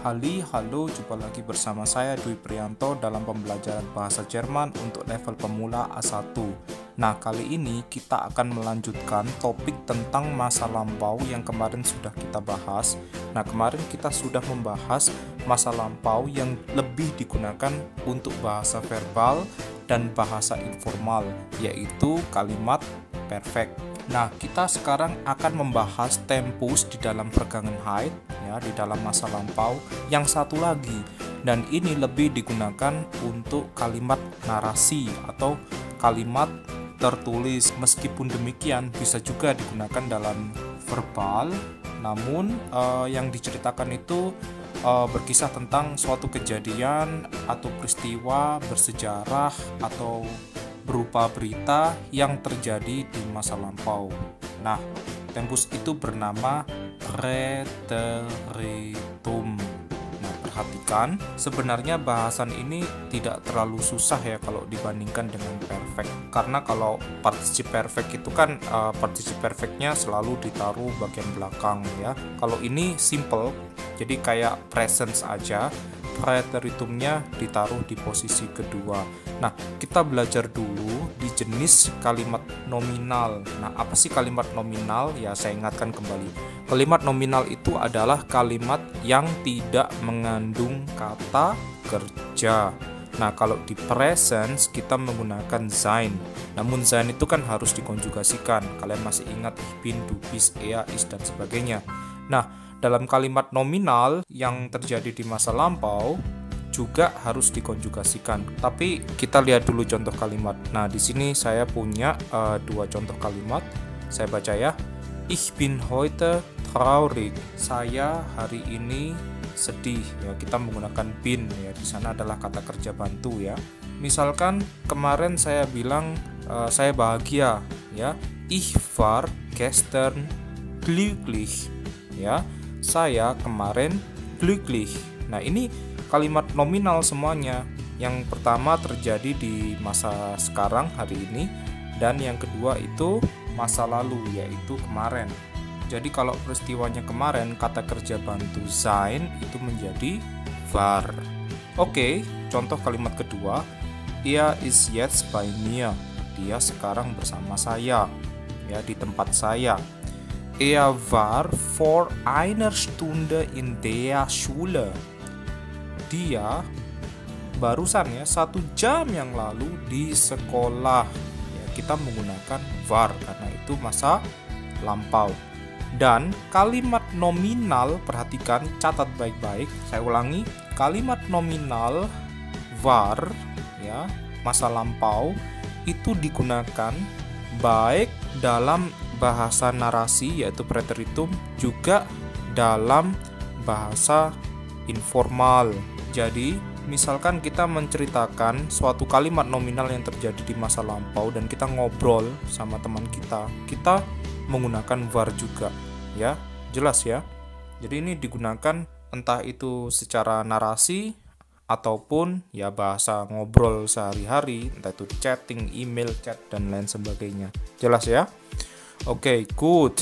Halo, jumpa lagi bersama saya Dwi Prianto dalam pembelajaran bahasa Jerman untuk level pemula A1. Nah, kali ini kita akan melanjutkan topik tentang masa lampau yang kemarin sudah kita bahas. Nah, kemarin kita sudah membahas masa lampau yang lebih digunakan untuk bahasa verbal dan bahasa informal, yaitu kalimat perfect. Nah, kita sekarang akan membahas tempus di dalam Vergangenheit, ya, di dalam masa lampau yang satu lagi, dan ini lebih digunakan untuk kalimat narasi atau kalimat tertulis. Meskipun demikian bisa juga digunakan dalam verbal, namun yang diceritakan itu berkisah tentang suatu kejadian atau peristiwa bersejarah atau berupa berita yang terjadi di masa lampau. Nah, tempus itu bernama preteritum. Nah, perhatikan, sebenarnya bahasan ini tidak terlalu susah ya kalau dibandingkan dengan perfect. Karena kalau particip perfect itu kan particip perfectnya selalu ditaruh bagian belakang ya. Kalau ini simple, jadi kayak presence aja. Preteritumnya ditaruh di posisi kedua. Nah, kita belajar dulu di jenis kalimat nominal. Nah, apa sih kalimat nominal? Ya, saya ingatkan kembali. Kalimat nominal itu adalah kalimat yang tidak mengandung kata kerja. Nah, kalau di presence kita menggunakan sein. Namun sein itu kan harus dikonjugasikan. Kalian masih ingat ich bin, du bist, er, ist, dan sebagainya. Nah, dalam kalimat nominal yang terjadi di masa lampau juga harus dikonjugasikan. Tapi kita lihat dulu contoh kalimat. Nah, di sini saya punya dua contoh kalimat. Saya baca ya. Ich bin heute traurig. Saya hari ini sedih. Ya, kita menggunakan bin ya. Di sana adalah kata kerja bantu ya. Misalkan kemarin saya bilang saya bahagia ya. Ich war gestern glücklich. Ya. Saya kemarin glücklich. Nah, ini kalimat nominal semuanya. Yang pertama terjadi di masa sekarang hari ini, dan yang kedua itu masa lalu, yaitu kemarin. Jadi kalau peristiwanya kemarin, kata kerja bantu sein itu menjadi war. Oke, contoh kalimat kedua, er ist jetzt bei mir. Dia sekarang bersama saya, ya, di tempat saya. Er war vor einer Stunde in der Schule. Dia barusan ya 1 jam yang lalu di sekolah. Ya, kita menggunakan war karena itu masa lampau. Dan kalimat nominal, perhatikan, catat baik-baik. Saya ulangi, kalimat nominal war ya, masa lampau itu digunakan baik dalam bahasa narasi yaitu preteritum, juga dalam bahasa informal. Jadi, misalkan kita menceritakan suatu kalimat nominal yang terjadi di masa lampau dan kita ngobrol sama teman kita menggunakan var juga, ya. Jelas ya? Jadi ini digunakan entah itu secara narasi ataupun ya bahasa ngobrol sehari-hari, entah itu chatting, email, chat, dan lain sebagainya. Jelas ya? Oke, good.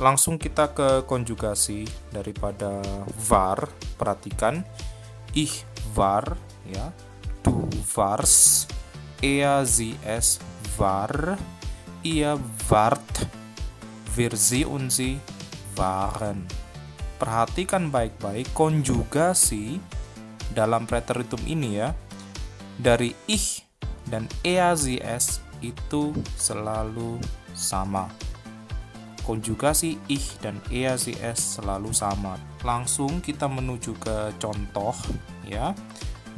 Langsung kita ke konjugasi daripada war. Perhatikan, ich war, ya, du warst, er, sie, es war, ihr wart, wir, sie und sie waren. Perhatikan baik-baik konjugasi dalam preteritum ini ya. Dari ich dan er, sie, es itu selalu sama. Konjugasi ich dan er, sie, es selalu sama. Langsung kita menuju ke contoh ya.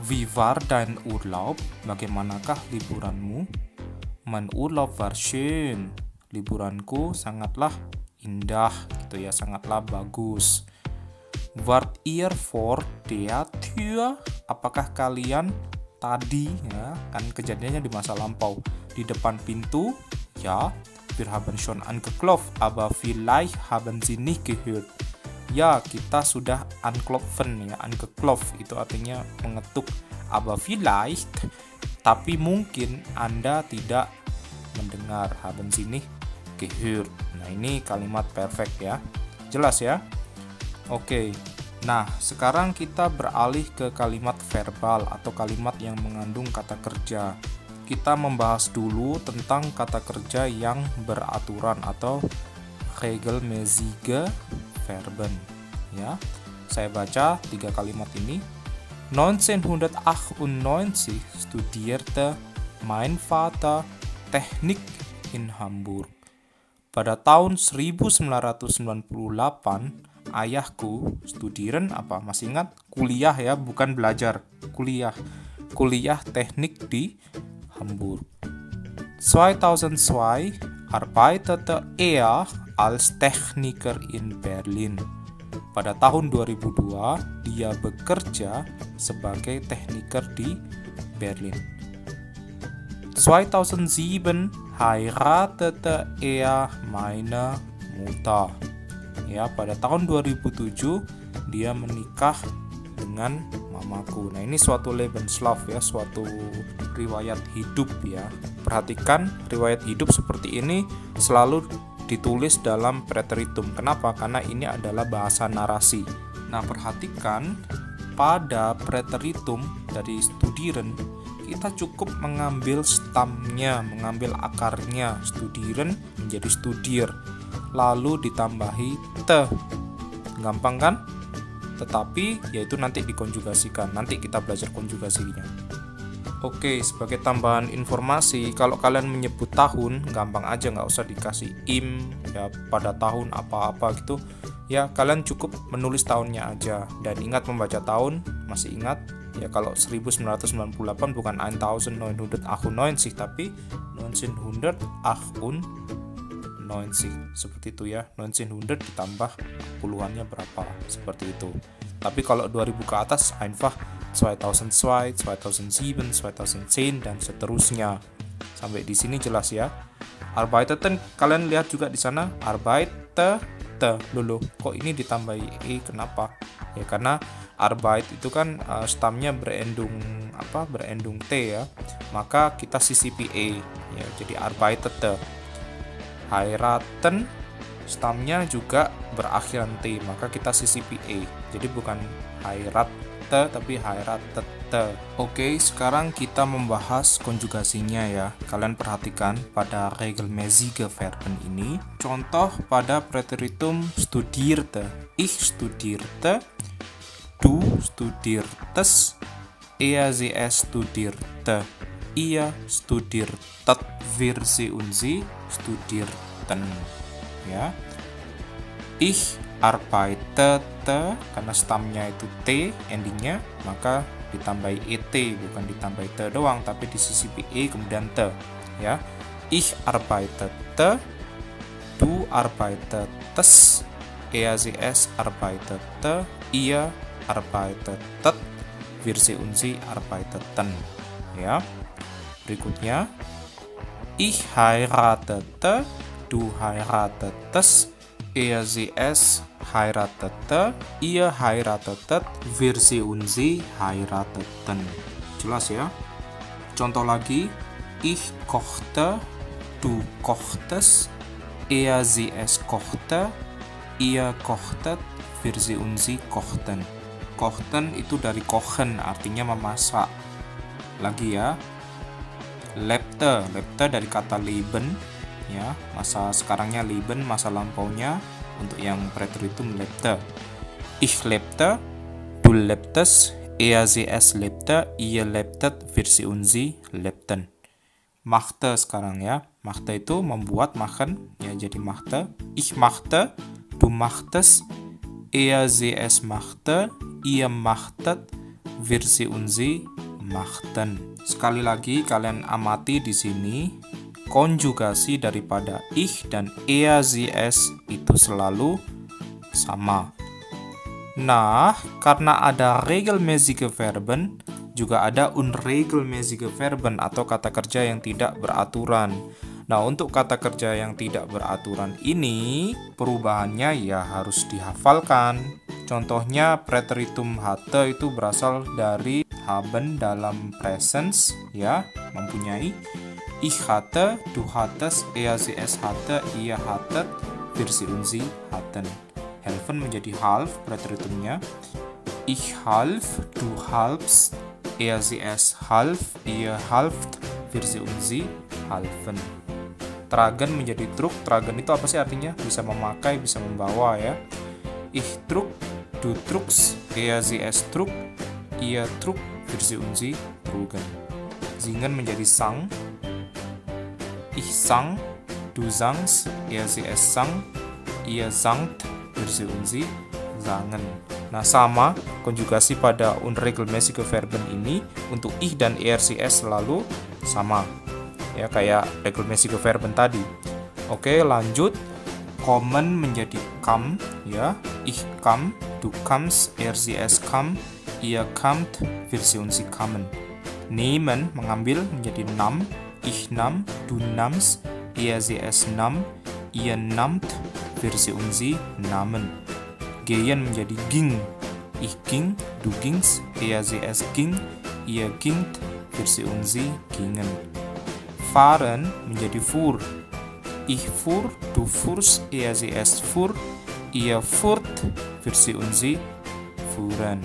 Wie war dein Urlaub? Bagaimanakah liburanmu? Mein Urlaub war schön. Liburanku sangatlah indah gitu ya, sangatlah bagus. Wart ihr vor der Tür? Apakah kalian tadi ya, kan kejadiannya di masa lampau, di depan pintu? Ya, wir haben schon angeklopft, aber vielleicht haben sie nicht gehört. Ya, kita sudah anklopfen ya, angeklopft itu artinya mengetuk. Aber vielleicht, tapi mungkin Anda tidak mendengar. Haben sie nicht gehört. Nah, ini kalimat perfect ya. Jelas ya? Oke. Nah, sekarang kita beralih ke kalimat verbal atau kalimat yang mengandung kata kerja. Kita membahas dulu tentang kata kerja yang beraturan atau regelmäßige Verben. Ya, saya baca 3 kalimat ini. 1998 studierte mein Vater Technik in Hamburg. Pada tahun 1998, ayahku studieren apa? Masih ingat? Kuliah ya, bukan belajar. Kuliah teknik di Hamburg. 2002 arbeitete er als Techniker in Berlin. Pada tahun 2002, dia bekerja sebagai tekniker di Berlin. 2007 heiratete er meine Mutter. Ya, pada tahun 2007 dia menikah dengan mamaku. Nah, ini suatu Lebenslauf ya, suatu riwayat hidup ya. Perhatikan, riwayat hidup seperti ini selalu ditulis dalam preteritum. Kenapa? Karena ini adalah bahasa narasi. Nah, perhatikan pada preteritum dari studieren kita cukup mengambil stamnya, mengambil akarnya. Studieren menjadi studier, lalu ditambahi te. Gampang kan? Tetapi yaitu nanti dikonjugasikan. Nanti kita belajar konjugasinya. Oke, sebagai tambahan informasi, kalau kalian menyebut tahun, gampang aja, nggak usah dikasih im ya pada tahun apa-apa gitu. Ya, kalian cukup menulis tahunnya aja. Dan ingat membaca tahun, masih ingat? Ya, kalau 1998 bukan 1998, tapi 1998. Seperti itu ya, 1900 ditambah puluhannya berapa, seperti itu. Tapi kalau 2000 ke atas, einfach 2002, 2007, 2010 dan seterusnya. Sampai di sini jelas ya. Arbeiteten, kalian lihat juga di sana arbeite dulu. Kok ini ditambahi e, kenapa? Ya karena Arbeit itu kan stamnya berendung T ya. Maka kita sisipi e ya, jadi arbeitete. Heiraten stamnya juga berakhiran T, maka kita sisipi e. Jadi bukan heiratte tapi heiratete. Oke, sekarang kita membahas konjugasinya ya. Kalian perhatikan pada regelmäßige Verben ini. Contoh pada preteritum studierte. Ich studierte, du studiertes, sie studierte, ihr studiertet, wir sie und sie studierten. Ya. Ich arbeitete, karena stamnya itu T endingnya, maka ditambahi ET, bukan ditambahi T doang, tapi disisipi E kemudian T. Ya. Ich arbeitete, du arbeitetes, sie arbeitete, ihr arbeitetet, wir sie und sie arbeiteten. Ya. Berikutnya, ich heiratete, du heiratetes, sie heiratete, ihr heiratetet, wir sie und sie heirateten. Jelas ya? Contoh lagi, ich kochte, du kochtes, sie kochte, ihr kochtet, wir sie und sie kochten. Kochten itu dari kochen, artinya memasak. Lagi ya, lebte dari kata leben ya, masa sekarangnya leben, masa lampaunya untuk yang preteritum lebte. Ich lebte, du lebtest, sie lebte, ihr lebtet, wir sie und sie lebten. Machte sekarang ya, machte itu membuat, machen ya, jadi machte. Ich machte, du machtest, sie machte, ihr machtet, wir sie und sie machten. Sekali lagi kalian amati di sini konjugasi daripada ich dan sie itu selalu sama. Nah, karena ada regelmäßige Verben, juga ada unregelmäßige Verben atau kata kerja yang tidak beraturan. Nah, untuk kata kerja yang tidak beraturan ini, perubahannya ya harus dihafalkan. Contohnya preteritum hatte itu berasal dari haben dalam presens ya, mempunyai. Ich hatte, du hattest, sie hatte, ihr hattet, wir sie und sie hatten. helfen menjadi half preteritumnya. Ich half, du halfst, er sie es half, ihr halft, wir sie und sie halfen. Tragen menjadi trug. Tragen itu apa sih artinya? Bisa memakai, bisa membawa ya. Ich trug, du trugst, er sie es trug, ihr trug, wir sie und sie trugen. Singen menjadi sang. Ich sang, du sangst, er sie es sang, ihr sangt, wir sie und sie sangen. Nah, sama konjugasi pada unregelmäßige Verben ini untuk ich dan er sie es selalu sama. Ya, kayak regelmäßige Verben tadi. Oke, lanjut. Kommen menjadi kam ya. Ich kam, du kamst, er sie es kam, ihr kamt, wir sie und sie kamen. Nehmen mengambil menjadi nam. Ich nahm, du namst, er sie es nahm, ihr nahmt, wir sie und sie nahmen. Gehen menjadi ging. Ich ging, du gingst, er sie es ging, ihr gingt, wir sie und sie gingen. Fahren menjadi fuhr. Ich fuhr, du fuhrst, er sie es fuhr, ihr fuhrt, wir sie und sie fuhren.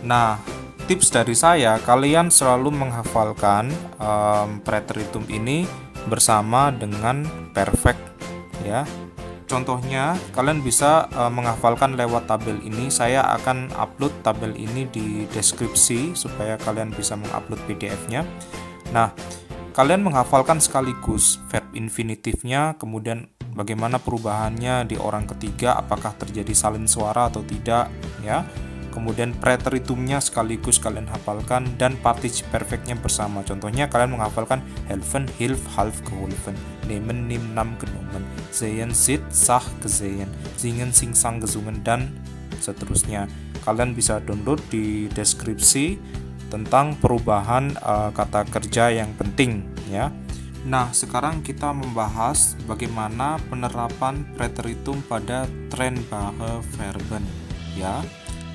Nah, tips dari saya, kalian selalu menghafalkan preteritum ini bersama dengan perfect ya. Contohnya, kalian bisa menghafalkan lewat tabel ini. Saya akan upload tabel ini di deskripsi supaya kalian bisa mengupload PDF-nya. Nah, kalian menghafalkan sekaligus verb infinitifnya, kemudian bagaimana perubahannya di orang ketiga, apakah terjadi salin suara atau tidak ya. Kemudian preteritumnya sekaligus kalian hafalkan dan partizip perfectnya bersama. Contohnya kalian menghafalkan helfen, hilf, half, geholfen, nehmen, nimm, nam, genommen, sehen, sit, sah, gesehen, singen, sing, sang, gesungen, dan seterusnya. Kalian bisa download di deskripsi tentang perubahan kata kerja yang penting ya. Nah, sekarang kita membahas bagaimana penerapan preteritum pada trennbare Verben ya.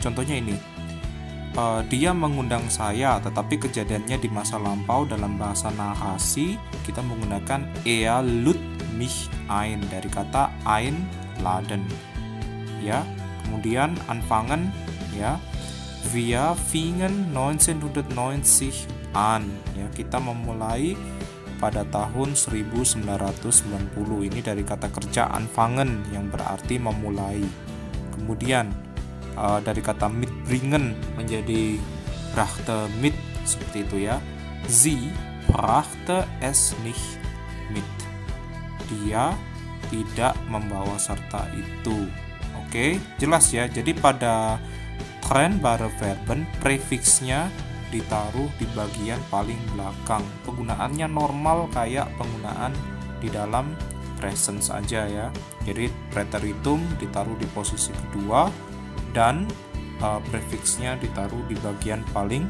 Contohnya ini, dia mengundang saya, tetapi kejadiannya di masa lampau. Dalam bahasa Nahasi kita menggunakan er lud mich ein dari kata einladen. Ya, kemudian anfangen ya, wir fingen 1990 an. Ya, kita memulai pada tahun 1990. Ini dari kata kerja anfangen yang berarti memulai. Kemudian dari kata mitbringen menjadi brachte mit, seperti itu ya. Sie brachte es nicht mit. Dia tidak membawa serta itu. Oke, jelas ya. Jadi pada trennbare Verben prefiksnya ditaruh di bagian paling belakang. Penggunaannya normal kayak penggunaan di dalam present saja ya. Jadi preteritum ditaruh di posisi kedua dan prefiksnya ditaruh di bagian paling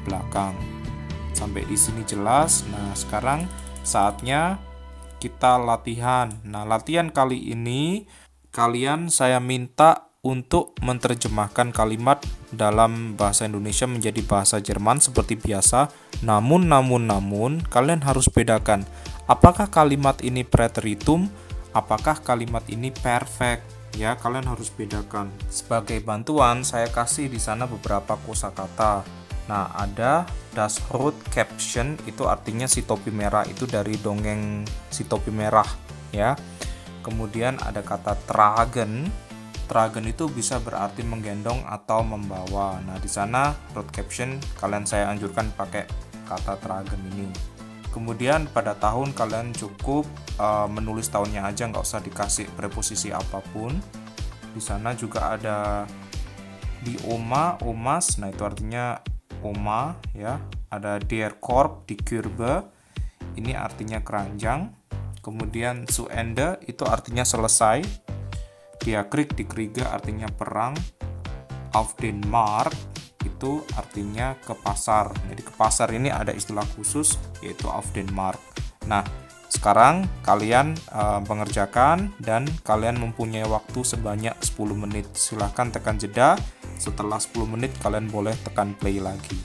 belakang. Sampai di sini jelas. Nah, sekarang saatnya kita latihan. Nah, latihan kali ini saya minta untuk menerjemahkan kalimat dalam bahasa Indonesia menjadi bahasa Jerman seperti biasa. Namun kalian harus bedakan apakah kalimat ini preteritum, apakah kalimat ini perfect. Ya, kalian harus bedakan. Sebagai bantuan, saya kasih di sana beberapa kosakata. Nah, ada das Rotkäppchen, itu artinya si topi merah, itu dari dongeng si topi merah, ya. Kemudian ada kata tragen. Tragen itu bisa berarti menggendong atau membawa. Nah, di sana Rotkäppchen saya anjurkan pakai kata tragen ini. Kemudian pada tahun kalian cukup menulis tahunnya aja, nggak usah dikasih preposisi apapun. Di sana juga ada di oma, omas, nah itu artinya oma ya. Ada der Korb, di Kürbe, ini artinya keranjang. Kemudian zu Ende itu artinya selesai. Dia Krieg, di Kriege artinya perang. Auf den Markt itu artinya ke pasar. Jadi ke pasar ini ada istilah khusus yaitu auf den Markt. Nah, sekarang kalian mengerjakan dan kalian mempunyai waktu sebanyak 10 menit. Silahkan tekan jeda. Setelah 10 menit kalian boleh tekan play lagi.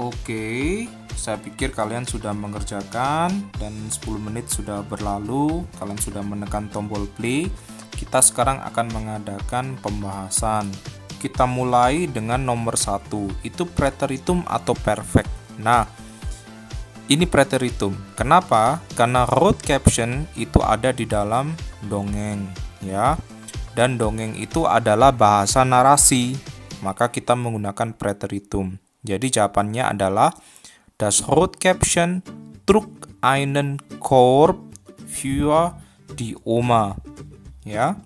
Oke, saya pikir kalian sudah mengerjakan dan 10 menit sudah berlalu, kalian sudah menekan tombol play. Kita sekarang akan mengadakan pembahasan. Kita mulai dengan nomor 1, itu preteritum atau perfect. Nah, ini preteritum. Kenapa? Karena road caption itu ada di dalam dongeng, ya. Dan dongeng itu adalah bahasa narasi, maka kita menggunakan preteritum. Jadi jawabannya adalah Das road caption trug einen Korb für die Oma. Ya.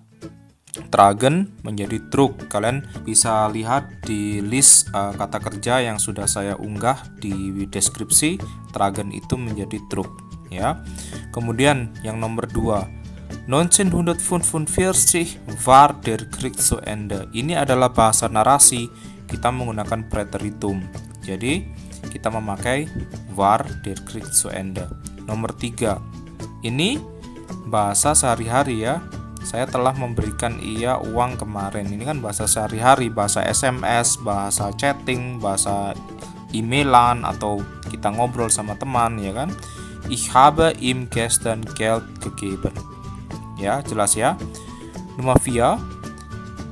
Tragen menjadi truk. Kalian bisa lihat di list kata kerja yang sudah saya unggah di deskripsi. Tragen itu menjadi truk, ya. Kemudian yang nomor 2, 1945 war der Krieg zu Ende. Ini adalah bahasa narasi, kita menggunakan preteritum. Jadi kita memakai war der Krieg zu Ende. Nomor 3, ini bahasa sehari-hari, ya. Saya telah memberikan ia uang kemarin. Ini kan bahasa sehari-hari, bahasa SMS, bahasa chatting, bahasa emailan, atau kita ngobrol sama teman, ya kan. Ich habe ihm gestern Geld gegeben. Ya, jelas ya. Nomor 4,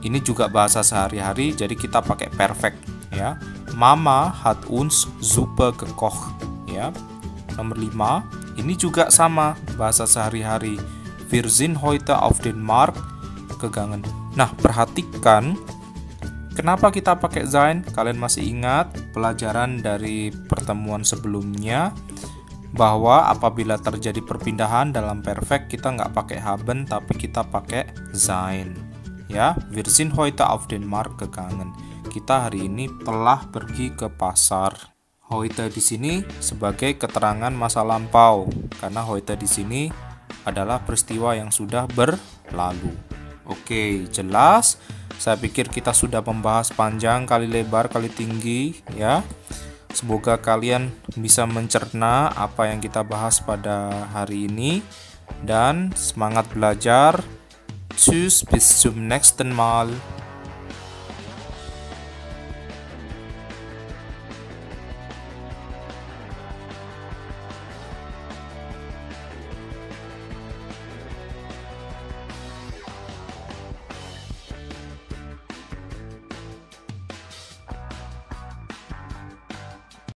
ini juga bahasa sehari-hari, jadi kita pakai perfect, ya. Mama hat uns Suppe gekocht, ya. Nomor 5, ini juga sama, bahasa sehari-hari. Wir sind heute auf den Markt gegangen. Nah, perhatikan kenapa kita pakai sein. Kalian masih ingat pelajaran dari pertemuan sebelumnya bahwa apabila terjadi perpindahan dalam perfect kita nggak pakai haben tapi kita pakai sein, ya. Wir sind heute auf den Markt gegangen. Kita hari ini telah pergi ke pasar. Heute di sini sebagai keterangan masa lampau karena heute di sini adalah peristiwa yang sudah berlalu. Oke, jelas. Saya pikir kita sudah membahas panjang kali lebar kali tinggi, ya. Semoga kalian bisa mencerna apa yang kita bahas pada hari ini dan semangat belajar. Tschüss, bis zum nächsten Mal.